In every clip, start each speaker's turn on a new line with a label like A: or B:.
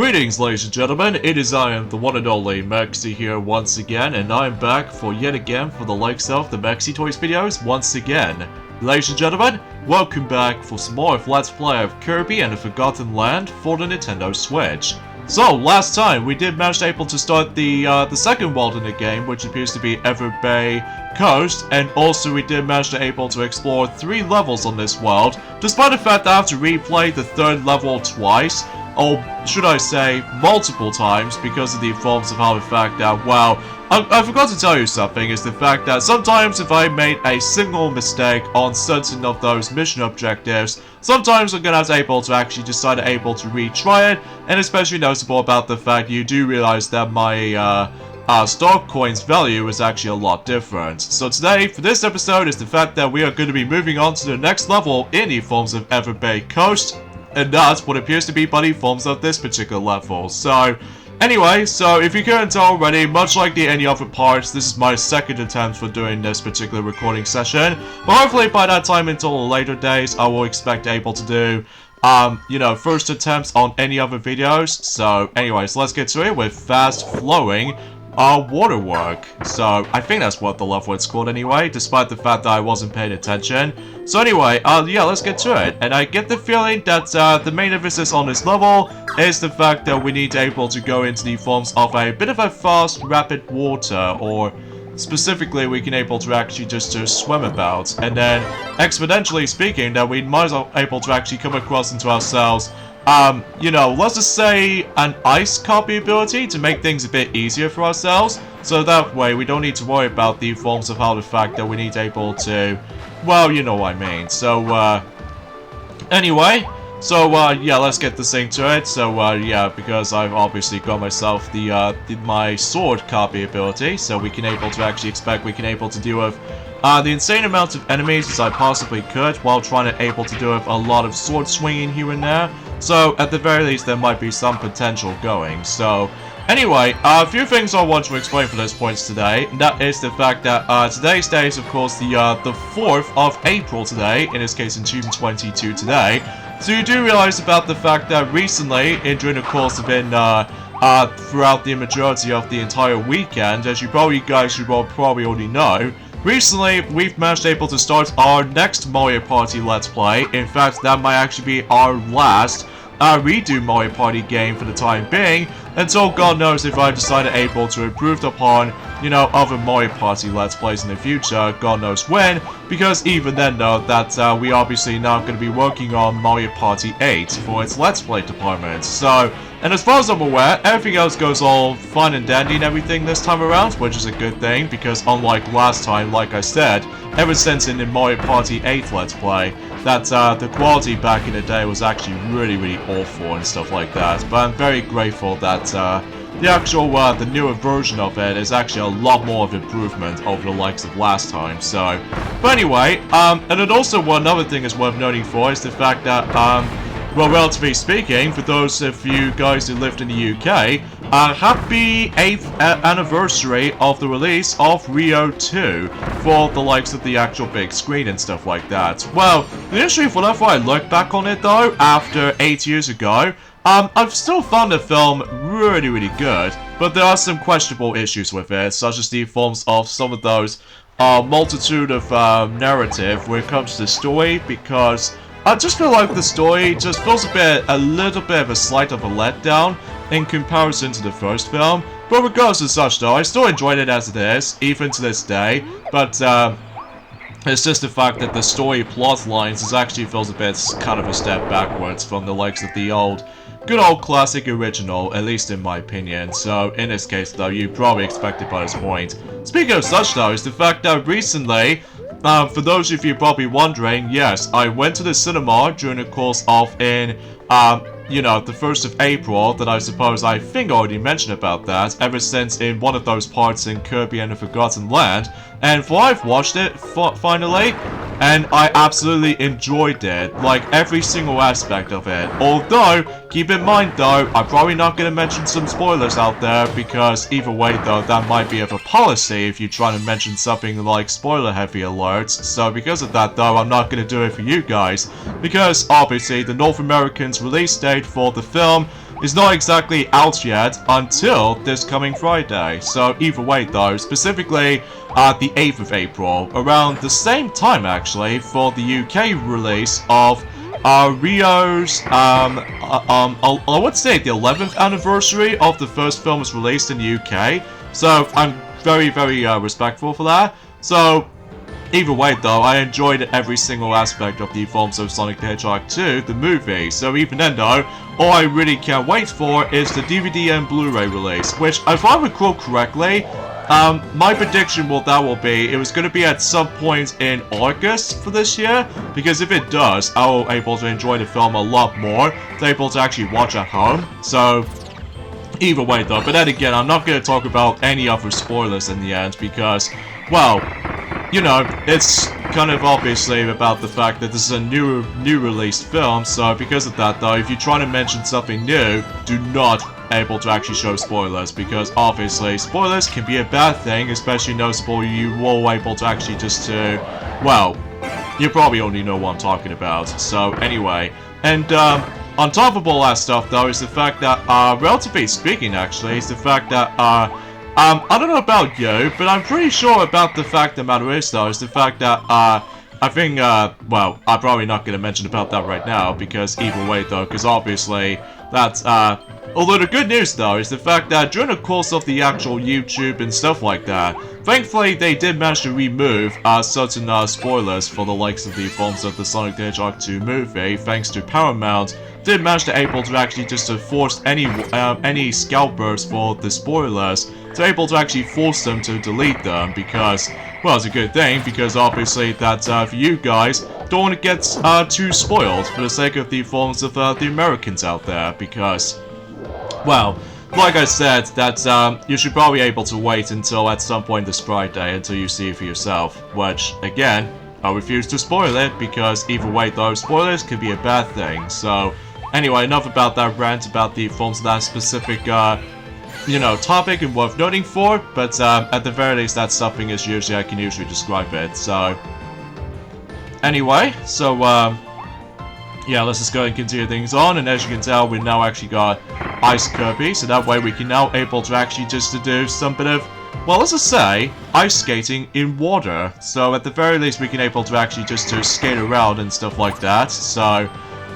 A: Greetings, ladies and gentlemen, it is I am the one and only Mexi here once again, and I'm back for yet again for the likes of the Mexi Toys videos once again. Ladies and gentlemen, welcome back for some more of Let's Play of Kirby and the Forgotten Land for the Nintendo Switch. So, last time we did manage to start the second world in the game, which appears to be Everbay Coast, and also we did manage to explore 3 levels on this world, despite the fact that I have to replay the 3rd level twice, or should I say, multiple times, because of the forms of how the fact that, well, I forgot to tell you something, is the fact that sometimes if I made a single mistake on certain of those mission objectives, sometimes I'm gonna to actually decide to retry it, and especially noticeable about the fact you do realize that my stock coins value is actually a lot different. So today, for this episode, is the fact that we are going to be moving on to the next level in the forms of Everbay Coast, and that's what appears to be the forms of this particular level. So, anyway, so if you couldn't tell already, much like any other parts, this is my second attempt for doing this particular recording session. But hopefully by that time, until later days, I will expect able to do, first attempts on any other videos. So, anyways, let's get to it with Fast Flowing Waterworks. So, I think that's what the level is called anyway, despite the fact that I wasn't paying attention. So anyway, yeah, let's get to it. And I get the feeling that the main emphasis on this level is the fact that we need to go into the forms of a bit of a fast, rapid water, or specifically we can to actually just swim about. And then, exponentially speaking, that we might as well to actually come across into ourselves let's just say an ice copy ability to make things a bit easier for ourselves. So that way we don't need to worry about the forms of how the fact that we need to, well, you know what I mean. So, anyway, so, yeah, let's get this thing to it. So, yeah, because I've obviously got myself my sword copy ability, so we can to deal with the insane amount of enemies as I possibly could, while trying to do with a lot of sword swinging here and there. So, at the very least, there might be some potential going. So, anyway, a few things I want to explain for those points today. And that is the fact that today's day is, of course, the 4th of April today, in this case in 2022 today. So you do realize about the fact that recently, during the course of throughout the majority of the entire weekend, as you guys should probably already know, recently, we've managed to start our next Mario Party Let's Play. In fact, that might actually be our last redo Mario Party game for the time being, until God knows if I decide to improve upon, other Mario Party Let's Plays in the future, God knows when, because even then, though, that we obviously now going to be working on Mario Party 8 for its Let's Play department. So, and as far as I'm aware, everything else goes all fun and dandy and everything this time around, which is a good thing, because unlike last time, like I said, ever since in the Mario Party 8 Let's Play, that the quality back in the day was actually really, really awful and stuff like that. But I'm very grateful that the actual, the newer version of it is actually a lot more of improvement over the likes of last time. So, but anyway, and then also one other thing is worth noting for is the fact that, well, relatively speaking, for those of you guys who lived in the UK, happy 8th anniversary of the release of Rio 2 for the likes of the actual big screen and stuff like that. Well, the issue whenever I look back on it though, after 8 years ago, I've still found the film really, really good, but there are some questionable issues with it, such as the forms of some of those multitude of narrative when it comes to the story, because I just feel like the story just feels a little bit of a slight of a letdown in comparison to the first film. But regardless of such though, I still enjoyed it as it is, even to this day. But it's just the fact that the story plot lines actually feels a bit kind of a step backwards from the likes of the good old classic original, at least in my opinion. So in this case though, you probably expect it by this point. Speaking of such though, is the fact that recently, for those of you probably wondering, yes, I went to the cinema during the course of the 1st of April, that I think I already mentioned about that, ever since in one of those parts in Kirby and the Forgotten Land, and I've watched it finally, and I absolutely enjoyed it, like every single aspect of it. Although, keep in mind though, I'm probably not going to mention some spoilers out there, because either way though, that might be of a policy if you're trying to mention something like spoiler heavy alerts. So because of that though, I'm not going to do it for you guys, because obviously the North American's release date for the film is not exactly out yet until this coming Friday. So either way though, specifically the 8th of April, around the same time actually, for the UK release of Rio's, I would say the 11th anniversary of the first film was released in the UK. So I'm very, very respectful for that. So either way though, I enjoyed every single aspect of the films of Sonic the Hedgehog 2, the movie. So even then though, all I really can't wait for is the DVD and Blu-ray release, which if I recall correctly, my prediction will be, it was going to be at some point in August for this year, because if it does, I will be able to enjoy the film a lot more, able to actually watch at home. So either way though, but then again, I'm not going to talk about any other spoilers in the end, because, well, you know, it's kind of obviously about the fact that this is a new released film, so because of that though, if you're trying to mention something new, do not able to actually show spoilers, because obviously spoilers can be a bad thing, especially noticeable you will able to actually just to, well, you probably only know what I'm talking about. So anyway, and on top of all that stuff though, is the fact that, relatively speaking actually, is the fact that, I don't know about you, but I'm pretty sure about the fact the matter is though, is the fact that, I think, well, I'm probably not going to mention about that right now, because either way though, because obviously, that's, although the good news though, is the fact that during the course of the actual YouTube and stuff like that, thankfully they did manage to remove, certain, spoilers for the likes of the films of the Sonic the Hedgehog 2 movie, thanks to Paramount, did manage to able to actually just to force any scalpers for the spoilers, to able to actually force them to delete them, because, well, it's a good thing, because obviously that, for you guys, don't want to get, too spoiled for the sake of the films of, the Americans out there, because, well, like I said, that, you should probably be able to wait until at some point this Friday until you see it for yourself, which, again, I refuse to spoil it, because either way though, spoilers can be a bad thing. So anyway, enough about that rant about the films of that specific, you know, topic and worth noting for, but at the very least that's something as usually I can usually describe it. So anyway, so yeah, let's just go and continue things on, and as you can tell, we now actually got Ice Kirby, so that way we can now able to actually just to do some bit of, well, let's just say, ice skating in water. So at the very least we can able to actually just to skate around and stuff like that. So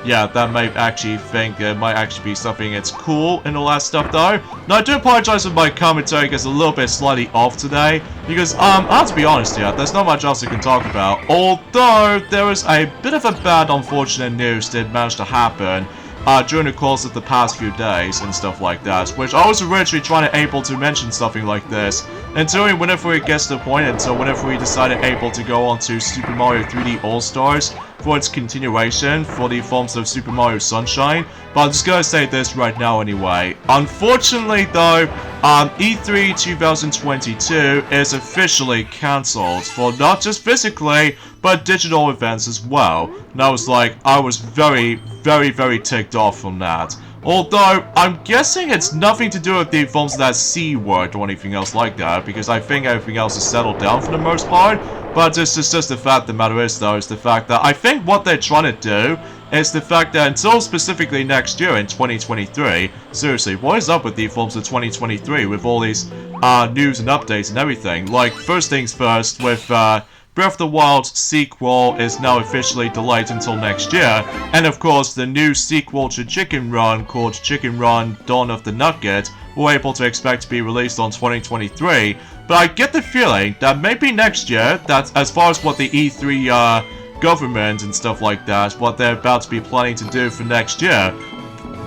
A: yeah, that might actually think it might actually be something that's cool and all that stuff though. Now I do apologize if my commentary gets a little bit slightly off today, because I have to be honest here, there's not much else I can talk about. Although there was a bit of a bad unfortunate news that managed to happen during the course of the past few days and stuff like that, which I was originally trying to able to mention something like this until whenever it gets to the point, until whenever we decided able to go on to Super Mario 3D All-Stars for its continuation for the forms of Super Mario Sunshine. But I'm just gonna say this right now anyway. Unfortunately though, E3 2022 is officially cancelled for not just physically, but digital events as well. And I was very, very, very ticked off from that. Although, I'm guessing it's nothing to do with the films of that C word or anything else like that, because I think everything else is settled down for the most part. But it's just the fact the matter is though, is the fact that I think what they're trying to do is the fact that until specifically next year in 2023, seriously, what is up with the films of 2023 with all these news and updates and everything? Like, first things first, with Breath of the Wild sequel is now officially delayed until next year, and of course the new sequel to Chicken Run called Chicken Run Dawn of the Nugget we're able to expect to be released on 2023, but I get the feeling that maybe next year, that as far as what the E3 government and stuff like that, what they're about to be planning to do for next year,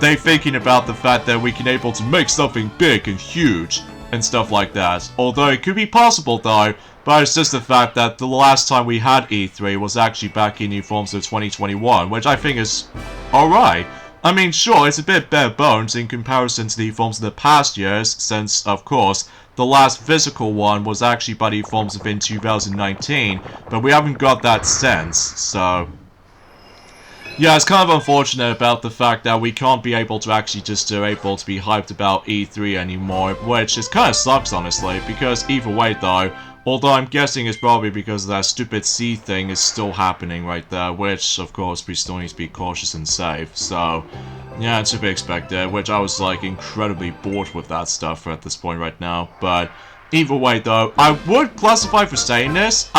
A: they're thinking about the fact that we can able to make something big and huge and stuff like that. Although it could be possible though, but it's just the fact that the last time we had E3 was actually back in the forms of 2021, which I think is alright. I mean, sure, it's a bit bare bones in comparison to the forms of the past years, since, of course, the last physical one was actually by the forms of in 2019, but we haven't got that since, so yeah, it's kind of unfortunate about the fact that we can't be able to actually just able to be hyped about E3 anymore, which is kind of sucks, honestly, because either way, though, although I'm guessing it's probably because that stupid C thing is still happening right there, which, of course, we still need to be cautious and safe, so Yeah, to be expected, which I was like incredibly bored with that stuff at this point right now. But either way though, I would classify for saying this,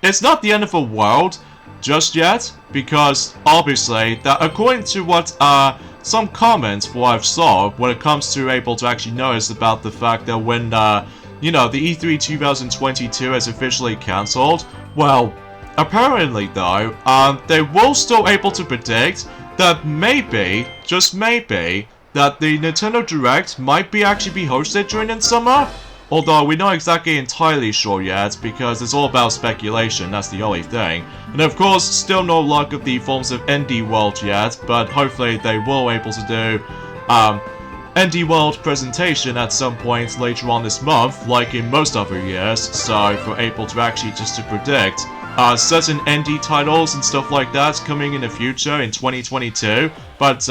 A: it's not the end of the world just yet, because obviously, that according to what some comments what I've saw when it comes to able to actually notice about the fact that when you know, the E3 2022 is officially cancelled, well, apparently though, they will still able to predict that maybe, just maybe, that the Nintendo Direct might be actually be hosted during the summer. Although we're not exactly entirely sure yet, because it's all about speculation, that's the only thing. And of course, still no luck of the forms of ND World yet, but hopefully they will able to do ND World presentation at some point later on this month, like in most other years, so if we're able to actually just to predict certain ND titles and stuff like that coming in the future in 2022, but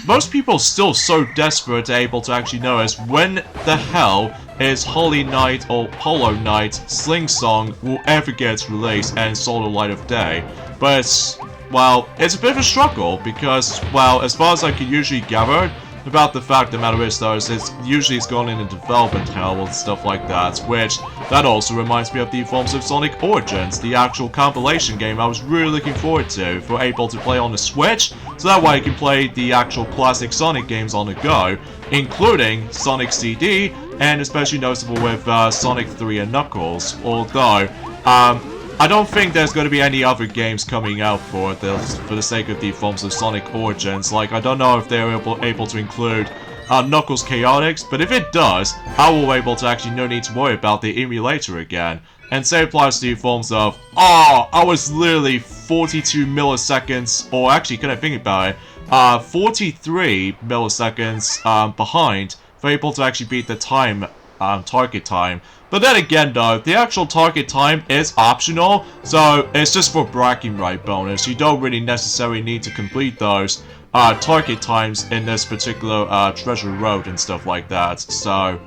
A: most people still so desperate to able to actually notice when the hell is Holy Knight or Hollow Knight Sling Song will ever get released and saw the light of day. But it's, well, it's a bit of a struggle because, well, as far as I can usually gather, about the fact the matter is though, is it's usually going into development hell and stuff like that, which that also reminds me of the forms of Sonic Origins, the actual compilation game I was really looking forward to for able to play on the Switch, so that way I can play the actual classic Sonic games on the go, including Sonic CD, and especially noticeable with Sonic 3 and Knuckles, although I don't think there's going to be any other games coming out for the sake of the forms of Sonic Origins. Like, I don't know if they're able to include Knuckles Chaotix, but if it does, I will be able to actually no need to worry about the emulator again. And same applies to the forms of, I was literally 42 milliseconds, or actually, can I think about it, 43 milliseconds behind for able to actually beat the time, target time. But then again though, the actual target time is optional, so it's just for bragging right bonus. You don't really necessarily need to complete those target times in this particular treasure road and stuff like that. So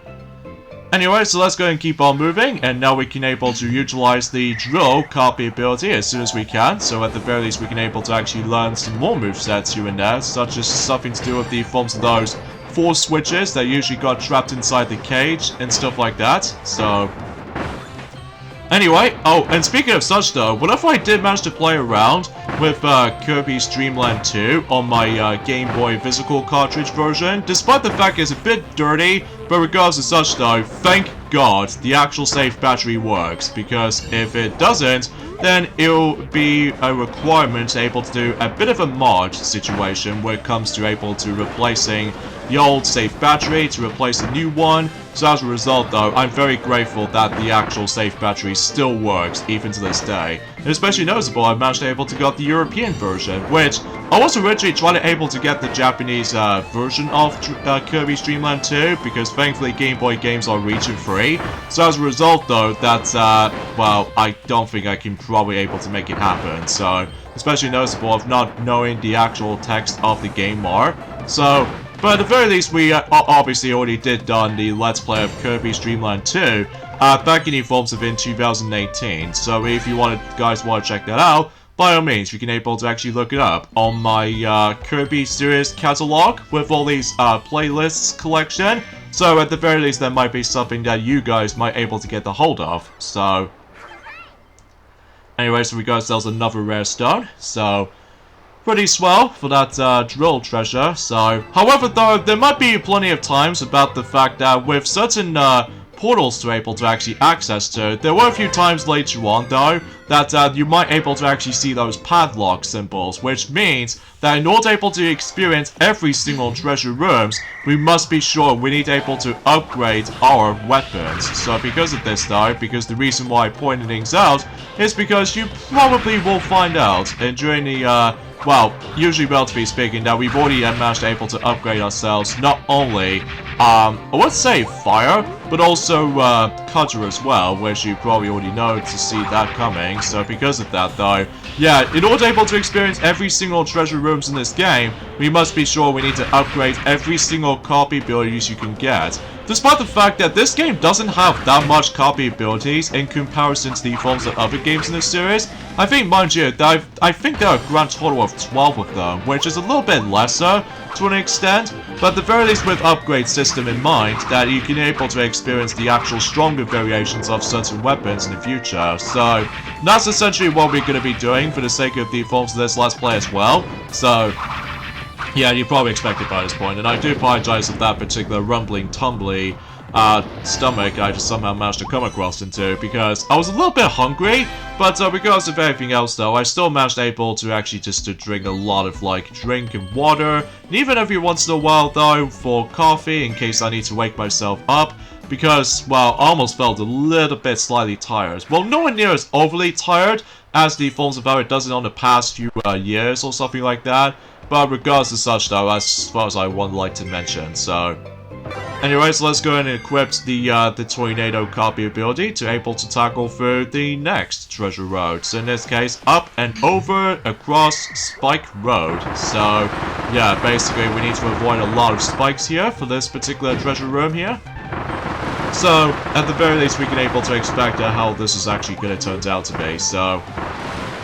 A: anyway, so let's go and keep on moving, and now we can able to utilize the drill copy ability as soon as we can. So at the very least we can able to actually learn some more movesets here and there, such as something to do with the forms of those 4 switches that usually got trapped inside the cage and stuff like that. So anyway, and speaking of such though, what if I did manage to play around with Kirby's Dream Land 2 on my Game Boy physical cartridge version, despite the fact it's a bit dirty, but regardless of such though, thank God the actual safe battery works, because if it doesn't, then it'll be a requirement to able to do a bit of a mod situation where it comes to able to replacing the old safe battery to replace a new one. So as a result though, I'm very grateful that the actual safe battery still works even to this day. And especially noticeable, I managed to able to get the European version, which I was originally trying to able to get the Japanese version of Kirby's Dream Land 2, because thankfully Game Boy games are region free. So as a result though, that's well, I don't think I can probably able to make it happen. So especially noticeable of not knowing the actual text of the game are. So but at the very least, we obviously already did done the Let's Play of Kirby's Dream Land 2 back in the forms of in 2018. So if you guys want to check that out, by all means, you can able to actually look it up on my Kirby series catalog with all these playlists collection. So at the very least, that might be something that you guys might able to get the hold of. So anyway, so we got ourselves another rare stone. So pretty swell for that drill treasure. So, however though, there might be plenty of times about the fact that with certain portals to able to actually access to, there were a few times later on though that you might able to actually see those padlock symbols, which means that in order to able to experience every single treasure rooms, we must be sure we need able to upgrade our weapons. So because of this though, because the reason why I pointed things out is because you probably will find out and during the well, usually relatively speaking, that we've already managed to able to upgrade ourselves not only, I would say fire, but also cutter as well, which you probably already know to see that coming. So because of that though, yeah, in order to able to experience every single treasure rooms in this game, we must be sure we need to upgrade every single copy abilities you can get. Despite the fact that this game doesn't have that much copy abilities in comparison to the forms of other games in this series, I think, mind you, I think there are a grand total of 12 of them, which is a little bit lesser to an extent, but at the very least with upgrade system in mind, that you can be able to experience the actual stronger variations of certain weapons in the future. So that's essentially what we're going to be doing for the sake of the forms of this Let's Play as well. So yeah, you probably expect it by this point, and I do apologize if that particular rumbling, tumbly stomach I just somehow managed to come across into, because I was a little bit hungry, but regardless of everything else though, I still managed able to actually just to drink a lot of like drink and water, and even every once in a while though for coffee in case I need to wake myself up, because, well, I almost felt a little bit slightly tired. Well, nowhere near as overly tired as the forms of how it does it on the past few years or something like that, but regardless of such though, as far as I would like to mention, so anyways, let's go ahead and equip the Tornado copy ability to able to tackle through the next treasure road. So in this case, up and over across Spike Road. So yeah, basically we need to avoid a lot of spikes here for this particular treasure room here. So at the very least we can able to expect how this is actually going to turn out to be. So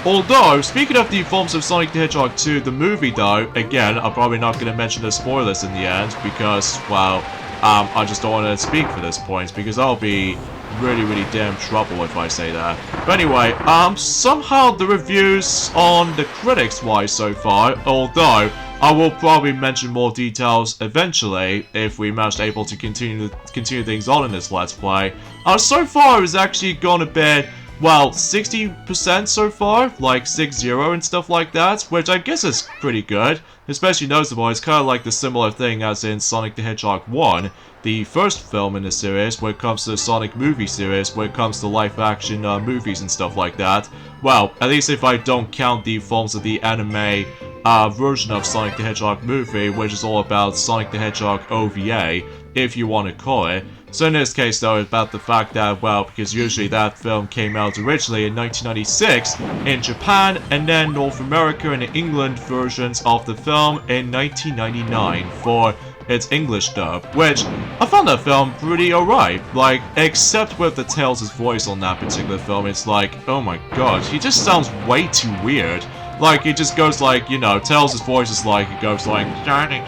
A: although, speaking of the forms of Sonic the Hedgehog 2, the movie though, again, I'm probably not going to mention the spoilers in the end because, well, I just don't want to speak for this point because I'll be really damn trouble if I say that. But anyway, somehow the reviews on the critics wise so far, although I will probably mention more details eventually if we manage able to continue things on in this Let's Play. So far it's actually gone a bit, well, 60% so far, like 6-0 and stuff like that, which I guess is pretty good. Especially noticeable, it's kind of like the similar thing as in Sonic the Hedgehog 1, the first film in the series, when it comes to the Sonic movie series, when it comes to live-action movies and stuff like that. Well, at least if I don't count the forms of the anime version of Sonic the Hedgehog movie, which is all about Sonic the Hedgehog OVA, if you want to call it. So in this case though, it's about the fact that, well, because usually that film came out originally in 1996 in Japan, and then North America and England versions of the film in 1999 for its English dub, which I found that film pretty alright, like, except with the Tails' voice on that particular film. It's like, oh my god, he just sounds way too weird. Like, it just goes like, you know, Tails' voice is like, it goes like, Sonic,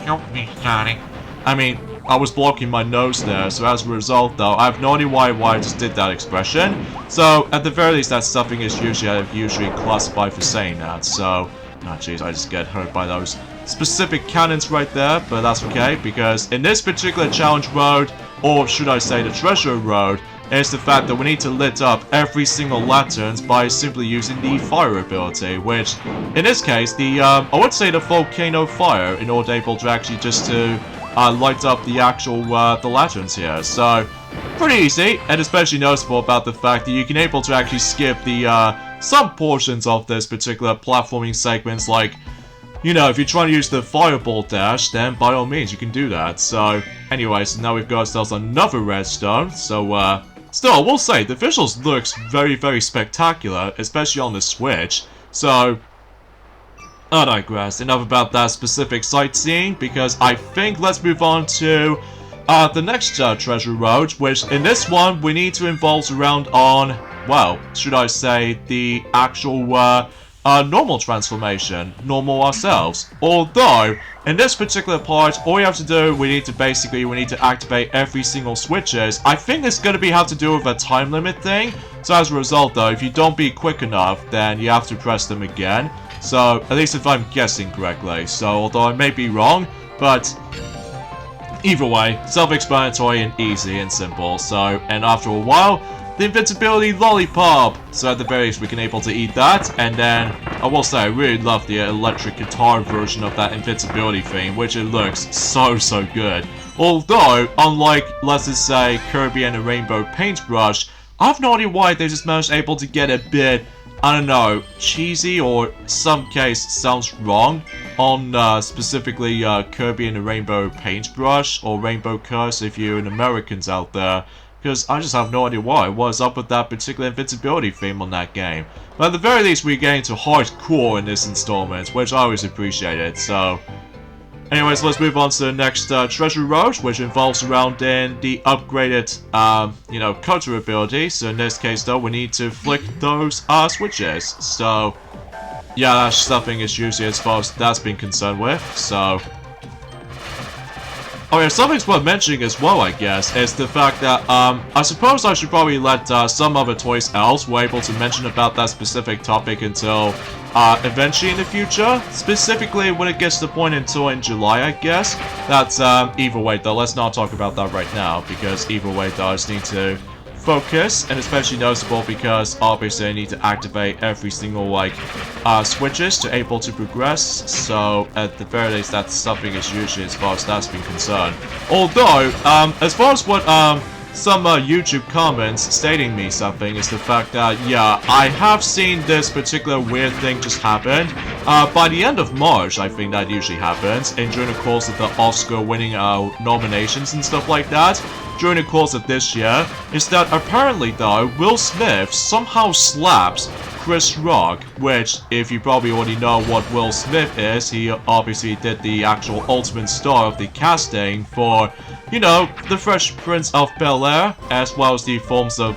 A: help me, Sonic. I mean, I was blocking my nose there, so as a result though, I have no idea why I just did that expression. So, at the very least, that's something is usually classified for saying that, so oh jeez, I just get hurt by those specific cannons right there, but that's okay, because in this particular challenge road, or should I say the treasure road, is the fact that we need to lit up every single lanterns by simply using the fire ability, which, in this case, I would say the volcano fire, in order able to actually just to light up the actual, the lanterns here. So, pretty easy, and especially noticeable about the fact that you can able to actually skip the, some portions of this particular platforming segments, like, you know, if you're trying to use the fireball dash, then by all means you can do that. So, anyways, now we've got ourselves another redstone, so, still, I will say, the visuals looks very spectacular, especially on the Switch, so I digress. Enough about that specific sightseeing, because I think let's move on to the next treasure road, which in this one we need to involve around on, well, should I say, the actual normal transformation, normal ourselves. Although, in this particular part, all we have to do, we need to activate every single switches. I think it's going to have to do with a time limit thing. So as a result though, if you don't be quick enough, then you have to press them again. So, at least if I'm guessing correctly. So, although I may be wrong, but either way, self-explanatory and easy and simple. So, and after a while, the invincibility lollipop. So at the very least we can able to eat that, and then I will say I really love the electric guitar version of that invincibility thing, which it looks so good. Although, unlike let's just say Kirby and the Rainbow Paintbrush, I have no idea why they just managed able to get a bit, I don't know, cheesy, or some case sounds wrong on specifically Kirby and the Rainbow Paintbrush, or Rainbow Curse if you're an Americans out there. Because I just have no idea why. What's up with that particular invincibility theme on that game. But at the very least, we're getting to hardcore in this installment, which I always appreciated. So, anyways, let's move on to the next treasure road, which involves around in the upgraded, you know, cutter ability. So in this case, though, we need to flick those switches. So, yeah, that's something is usually as far as that's been concerned with. So, Oh yeah, something's worth mentioning as well, I guess, is the fact that, I suppose I should probably let, some other Toys else were able to mention about that specific topic until, eventually in the future. Specifically, when it gets to the point until in July, I guess. That's, either way, though, let's not talk about that right now, because either way, though, I just need to focus, and especially noticeable because obviously I need to activate every single like switches to able to progress, so at the very least that's something as usually as far as that's been concerned. Although, as far as what some YouTube comments stating me something is the fact that, yeah, I have seen this particular weird thing just happen. By the end of March, I think that usually happens, and during the course of the Oscar-winning nominations and stuff like that, during the course of this year, is that apparently, though, Will Smith somehow slaps Chris Rock, which, if you probably already know what Will Smith is, he obviously did the actual ultimate star of the casting for, you know, the Fresh Prince of Bel-Air, as well as the forms of,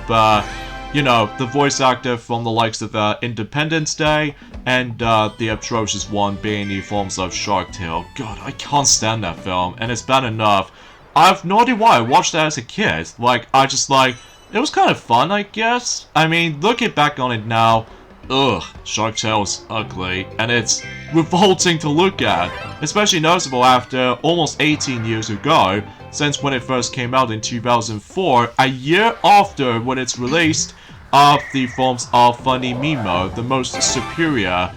A: you know, the voice actor from the likes of Independence Day, and the atrocious one being the forms of Shark Tale. God, I can't stand that film, and it's bad enough. I have no idea why I watched that as a kid. Like, I just like, it was kind of fun, I guess. I mean, looking back on it now, ugh, Shark Tale is ugly, and it's revolting to look at. Especially noticeable after almost 18 years ago, since when it first came out in 2004, a year after when it's released, of the forms of Funny Mimo, the most superior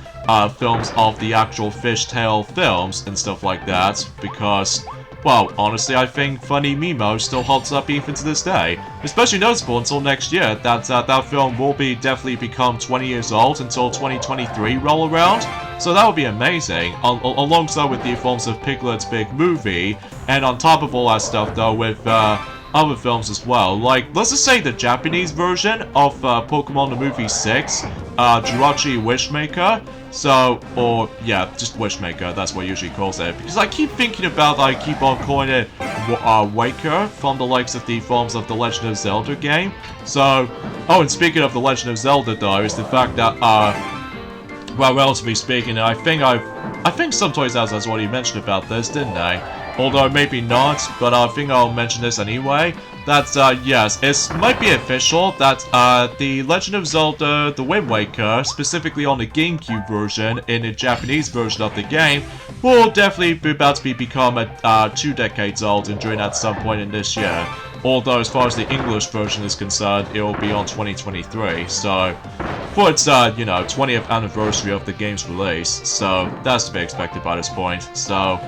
A: films of the actual Fishtail films and stuff like that, because, well, honestly, I think Funny Mimo still holds up even to this day. Especially noticeable until next year, that that film will be definitely become 20 years old until 2023 roll around. So that would be amazing, alongside with the forms of Piglet's Big Movie, and on top of all that stuff though, with other films as well. Like, let's just say the Japanese version of Pokemon the Movie 6, Jirachi Wishmaker. So, or, yeah, just Wishmaker, that's what it usually calls it. Because I keep thinking about, I keep on calling it Waker from the likes of the forms of the Legend of Zelda game. So, oh, and speaking of the Legend of Zelda though, is the fact that, well, relatively speaking, I think some Toys R Us has already mentioned about this, didn't they? Although maybe not, but I think I'll mention this anyway. That, yes, it might be official that, the Legend of Zelda The Wind Waker, specifically on the GameCube version, in the Japanese version of the game, will definitely be about to become 2 decades old and during at some point in this year. Although, as far as the English version is concerned, it will be on 2023, so for its, you know, 20th anniversary of the game's release, so that's to be expected by this point, so.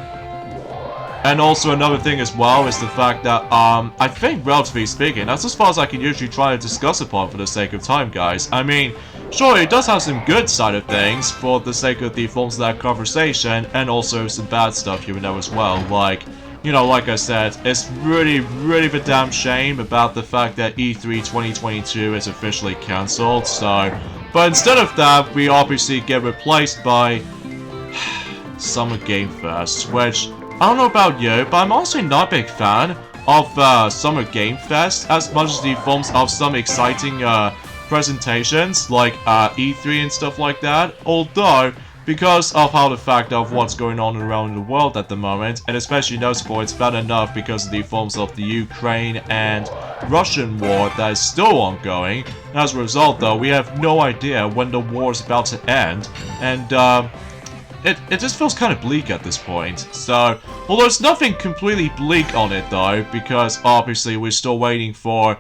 A: And also another thing as well is the fact that, I think, relatively speaking, that's as far as I can usually try to discuss upon for the sake of time, guys. I mean, sure, it does have some good side of things for the sake of the forms of that conversation, and also some bad stuff here and there as well, like, you know, like I said, it's really a damn shame about the fact that E3 2022 is officially cancelled, so. But instead of that, we obviously get replaced by Summer Game Fest, which, I don't know about you, but I'm honestly not a big fan of Summer Game Fest as much as the forms of some exciting presentations like E3 and stuff like that, although because of how the fact of what's going on around the world at the moment, and especially noticeable, it's bad enough because of the forms of the Ukraine and Russian war that is still ongoing. As a result, though, we have no idea when the war is about to end, and it just feels kind of bleak at this point. So, although it's nothing completely bleak on it, though, because obviously we're still waiting for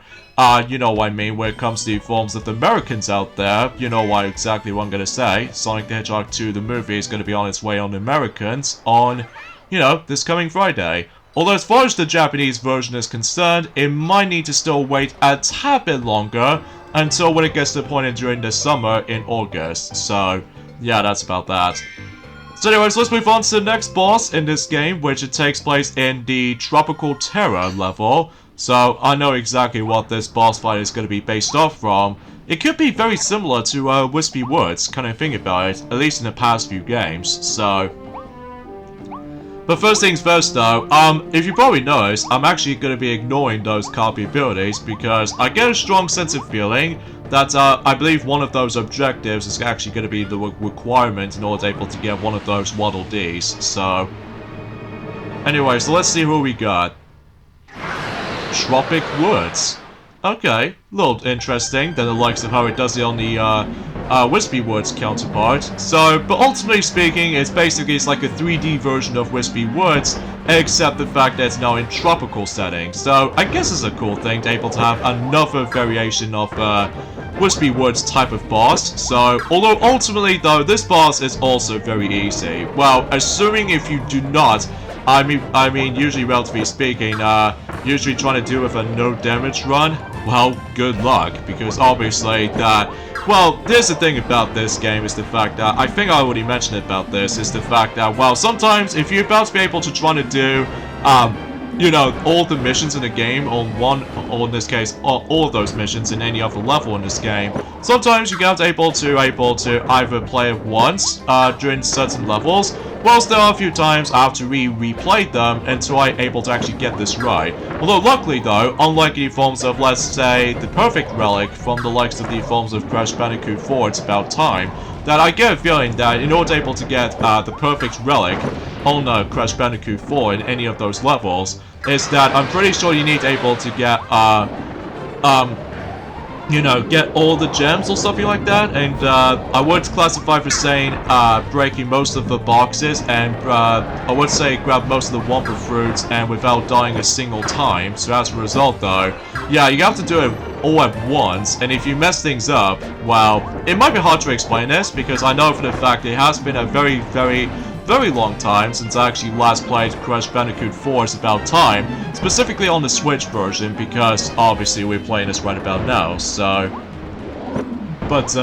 A: you know what I mean, when it comes to the forms of the Americans out there, you know what exactly what I'm gonna say. Sonic the Hedgehog 2, the movie, is gonna be on its way on the Americans on, you know, this coming Friday. Although as far as the Japanese version is concerned, it might need to still wait a tad bit longer until when it gets to the point in during the summer in August. So, yeah, that's about that. So anyways, let's move on to the next boss in this game, which it takes place in the Tropical Terror level. So, I know exactly what this boss fight is going to be based off from. It could be very similar to Wispy Woods, kind of think about it, at least in the past few games, so. But first things first though, if you probably noticed, I'm actually going to be ignoring those copy abilities because I get a strong sense of feeling that I believe one of those objectives is actually going to be the requirement in order to be able to get one of those Waddle Dees, so. Anyway, so let's see who we got. Tropic Woods. Okay, a little interesting than the likes of how it does it on the Wispy Woods counterpart. So, but ultimately speaking, it's like a 3D version of Wispy Woods, except the fact that it's now in tropical settings. So, I guess it's a cool thing to able to have another variation of Wispy Woods type of boss. So, although ultimately though, this boss is also very easy. Well, assuming if you do not, I mean, usually relatively speaking, usually trying to do with a no damage run, well, good luck, because obviously that, well, here's the thing about this game is the fact that, I think I already mentioned about this, is the fact that, well, sometimes if you're about to be able to try to do, you know, all the missions in the game on one, or in this case, all of those missions in any other level in this game, sometimes you get able to either play it once during certain levels, whilst there are a few times I have to replay them until I'm able to actually get this right. Although luckily though, unlike the forms of, let's say, the perfect relic from the likes of the forms of Crash Bandicoot 4, it's about time, that I get a feeling that in order to get the perfect relic on Crash Bandicoot 4 in any of those levels, is that I'm pretty sure you need able to get, you know, get all the gems or something like that, and I would classify for saying breaking most of the boxes, and I would say grab most of the Wumpa fruits and without dying a single time. So as a result though, yeah, you have to do it all at once, and if you mess things up, well, it might be hard to explain this, because I know for the fact it has been a very long time since I actually last played Crash Bandicoot 4. It's about time, specifically on the Switch version, because obviously we're playing this right about now, so... But,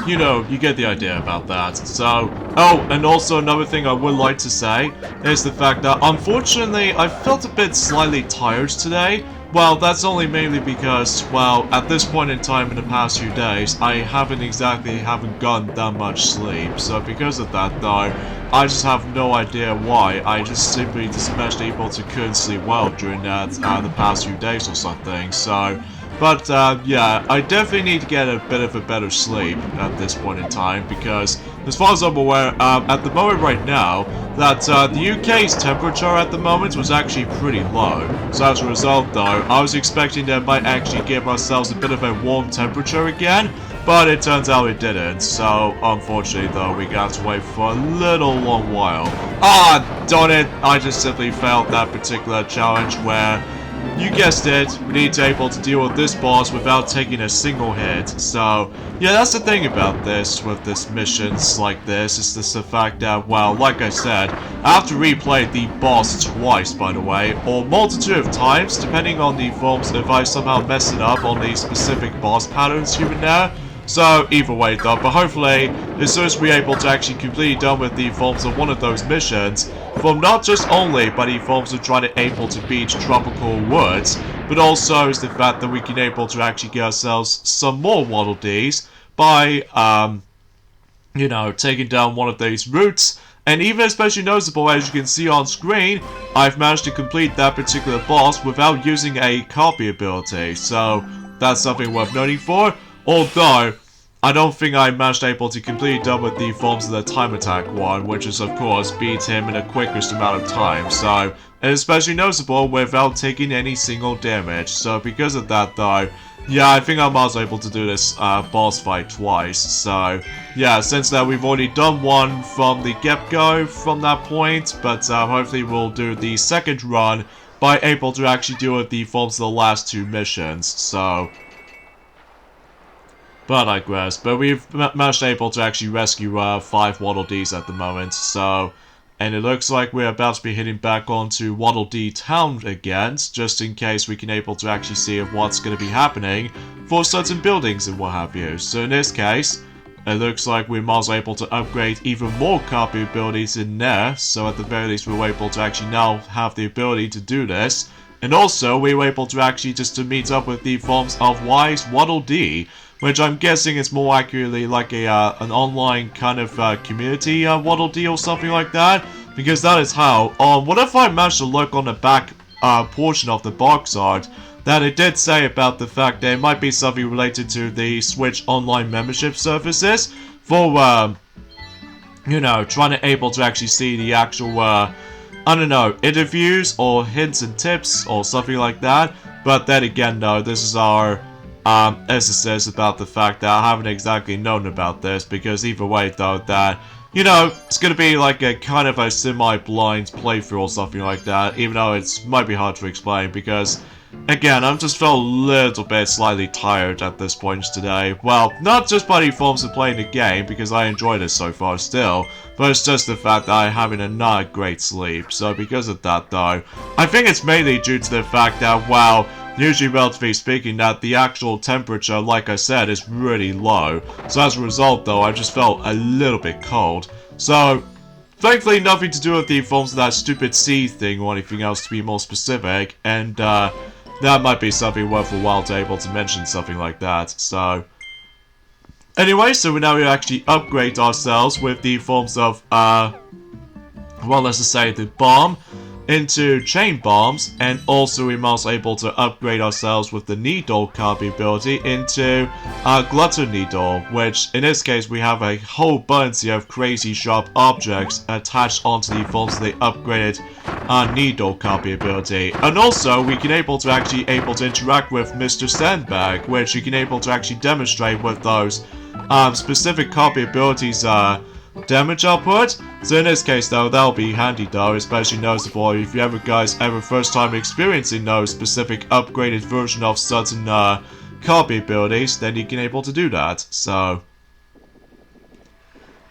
A: you know, you get the idea about that. So, oh, and also another thing I would like to say is the fact that, unfortunately, I felt a bit slightly tired today. Well, that's only mainly because, well, at this point in time in the past few days, I haven't gotten that much sleep. So because of that, though, I just have no idea why. I just simply managed to couldn't sleep well during that, the past few days or something. So, but, yeah, I definitely need to get a bit of a better sleep at this point in time, because, as far as I'm aware, at the moment right now, that the UK's temperature at the moment was actually pretty low. So as a result though, I was expecting that might actually give ourselves a bit of a warm temperature again, but it turns out it didn't. So unfortunately though, we got to wait for a little long while. Ah, darn it, I just simply failed that particular challenge where, you guessed it, we need to able to deal with this boss without taking a single hit. So, yeah, that's the thing about this, with this missions like this, is just the fact that, well, like I said, I have to replay the boss twice, by the way, or multitude of times, depending on the forms, if I somehow mess it up on the specific boss patterns here and there. So, either way though, but hopefully, as soon as we're able to actually completely done with the forms of one of those missions, from not just only by the forms of trying to able to beat Tropical Woods, but also is the fact that we can able to actually get ourselves some more Waddle Dees by, you know, taking down one of these routes. And even especially noticeable, as you can see on screen, I've managed to complete that particular boss without using a copy ability, so that's something worth noting for. Although, I don't think I managed able to completely done with the forms of the time attack one, which is of course beat him in the quickest amount of time, so, and especially noticeable without taking any single damage. So because of that though, yeah, I think I'm also able to do this boss fight twice. So yeah, since that we've already done one from the get-go from that point, but hopefully we'll do the second run by able to actually deal with the forms of the last two missions, so... But I digress. But we've managed able to actually rescue 5 Waddle Dees at the moment, so... And it looks like we're about to be heading back onto Waddle Dee Town again, just in case we can able to actually see of what's going to be happening for certain buildings and what have you. So in this case, it looks like we're also able to upgrade even more copy abilities in there, so at the very least we're able to actually now have the ability to do this. And also, we were able to actually just to meet up with the forms of Wise Waddle Dee, which I'm guessing is more accurately like a an online kind of community Waddle Dee or something like that, because that is how, whatever I managed to look on the back portion of the box art, that it did say about the fact that it might be something related to the Switch online membership services for, you know, trying to able to actually see the actual, I don't know, interviews or hints and tips or something like that. But then again, though, this is our emphasis about the fact that I haven't exactly known about this, because either way, though, that, you know, it's gonna be like a kind of a semi-blind playthrough or something like that, even though it might be hard to explain, because, again, I'm just felt a little bit slightly tired at this point today. Well, not just by the forms of playing the game, because I enjoyed it so far still, but it's just the fact that I'm having a not great sleep. So because of that, though, I think it's mainly due to the fact that, well, usually, relatively speaking, that the actual temperature, like I said, is really low. So as a result, though, I just felt a little bit cold. So, thankfully, nothing to do with the forms of that stupid sea thing or anything else, to be more specific. And that might be something worth a while to able to mention something like that. So, anyway, so now we actually upgrade ourselves with the forms of, well, let's just say the bomb into chain bombs, and also we're also able to upgrade ourselves with the needle copy ability into glitter needle, which in this case we have a whole bunch of crazy sharp objects attached onto the forms of the upgraded needle copy ability. And also we can able to interact with Mr. Sandbag, which you can able to actually demonstrate with those specific copy abilities damage output. So in this case, though, that'll be handy, though, especially noticeable if you guys ever first time experiencing those specific upgraded version of certain copy abilities, then you can able to do that. So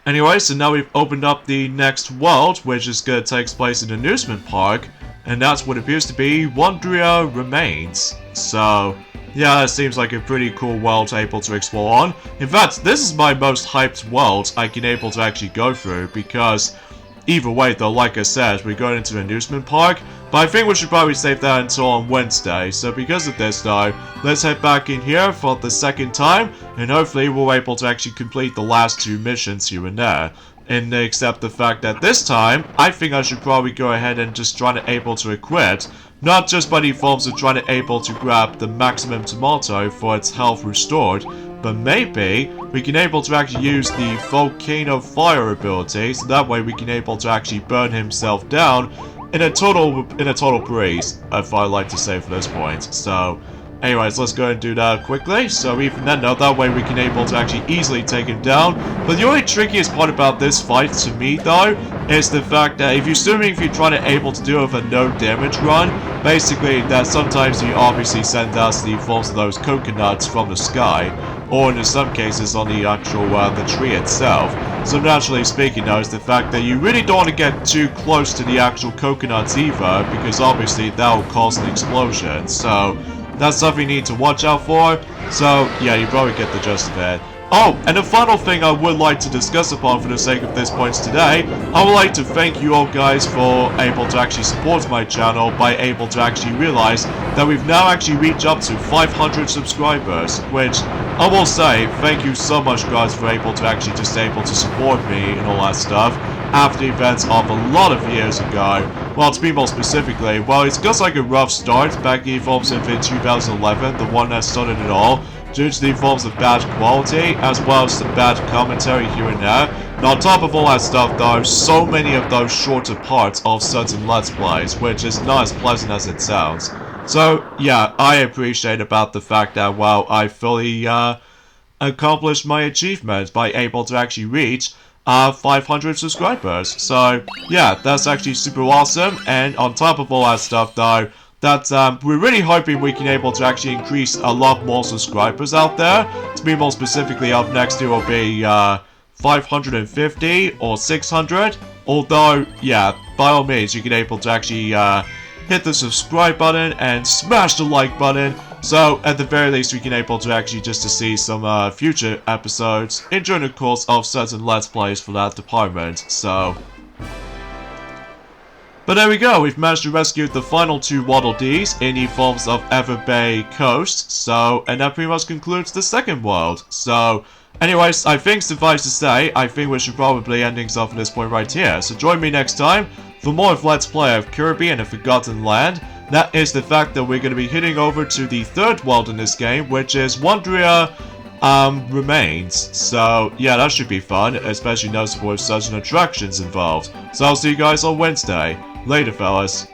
A: anyway, so now we've opened up the next world, which is going to take place in the amusement park, and that's what appears to be Wondria Remains. So yeah, that seems like a pretty cool world to able to explore on. In fact, this is my most hyped world I can able to actually go through, because either way, though, like I said, we're going into an amusement park, but I think we should probably save that until on Wednesday. So because of this, though, let's head back in here for the second time, and hopefully we'll able to actually complete the last 2 missions here and there. And except the fact that this time, I think I should probably go ahead and just try to able to equip, not just by the forms of trying to able to grab the maximum tomato for its health restored, but maybe we can able to actually use the volcano fire ability, so that way we can able to actually burn himself down in a total breeze, if I like to say for this point. So anyways, let's go and do that quickly. So even then, though, that way we can able to actually easily take him down. But the only trickiest part about this fight to me, though, is the fact that if you're trying to able to do with a no damage run, basically that sometimes you obviously send us the forms of those coconuts from the sky, or in some cases on the actual the tree itself. So naturally speaking, though, is the fact that you really don't want to get too close to the actual coconuts either, because obviously that will cause an explosion. So that's something you need to watch out for. So yeah, you probably get the gist of it. Oh, and the final thing I would like to discuss upon for the sake of this point today, I would like to thank you all guys for able to actually support my channel by able to actually realize that we've now actually reached up to 500 subscribers, which I will say thank you so much guys for able to actually just able to support me and all that stuff after the events of a lot of years ago. Well, to be more specifically, well, it's just like a rough start back in forms of in 2011, the one that started it all, due to the forms of bad quality, as well as the bad commentary here and there. And on top of all that stuff, though, so many of those shorter parts of certain Let's Plays, which is not as pleasant as it sounds. So, yeah, I appreciate about the fact that, well, I fully accomplished my achievement by able to actually reach 500 subscribers. So, yeah, that's actually super awesome. And on top of all that stuff, though, that we're really hoping we can able to actually increase a lot more subscribers out there. To be more specifically, up next it will be 550 or 600. Although, yeah, by all means, you can able to actually hit the subscribe button and smash the like button. So, at the very least, we can able to actually just to see some future episodes during the course of certain Let's Plays for that department. So, but there we go, we've managed to rescue the final 2 Waddle Dees in the forms of Everbay Coast. So, and that pretty much concludes the second world. So, anyways, I think suffice to say, I think we should probably ending off at this point right here. So join me next time for more of Let's Play of Kirby and the Forgotten Land. That is the fact that we're going to be heading over to the 3rd world in this game, which is Wondria Remains. So, yeah, that should be fun, especially noticeable with certain attractions involved. So I'll see you guys on Wednesday. Later, fellas.